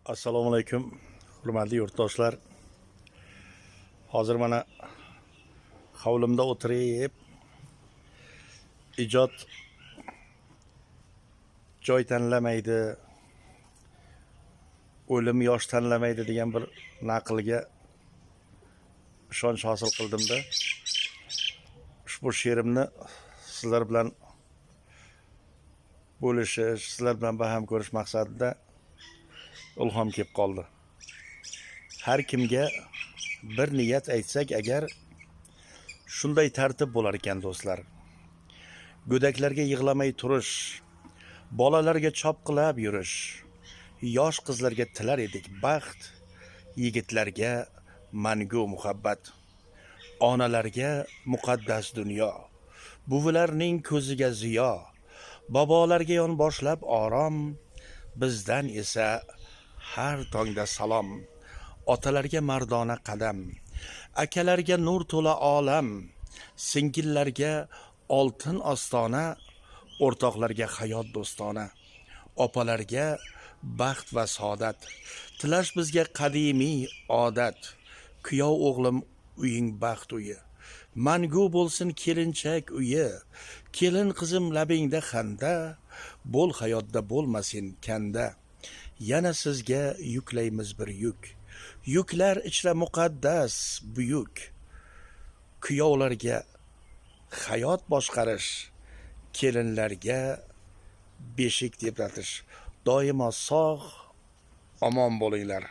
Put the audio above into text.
Assalomu alaykum, hurmatli yurtdoshlar. Hozir mana hovlimda o'tirib, ijod joy tanlamaydi, o'lim yosh tanlamaydi degan bir naqlga ishonch hosil qildimda. Ushbu she'rimni sizlar bilan bo'lishish, sizlar bilan baham ko'rish maqsadida ilhom kelib qoldi. Har kimga bir niyat aytsak agar, shunday tartib bo'lar ekan do'stlar. Go'daklarga yig'lamay turish, bolalarga chopqilab yurish, yosh qizlarga tilar edik baxt, yigitlarga mangu muhabbat, onalarga muqaddas dunyo, buvilarning ko'ziga ziyo, bobolarga yon boshlab orom, bizdan esa har tongda salom, otalarga mardona qadam, akalarga nur to'la olam, singillarga oltin ostona, o'rtoqlarga hayot do'stona, opalarga baxt va saodat, tilash bizga qadimiy odat, kuyov o'g'lim uying baxt uyi, mangu bo'lsin kelinchak uyi, kelin qizim labingda xanda, bo'l hayotda bo'lmasin kanda, yana sizga yuklaymiz bir yuk, yuklar ichra muqaddas buyuk, kuyovlarga hayot boshqarish, kelinlarga beshik tebratish. Doimo sog', omon bo'linglar.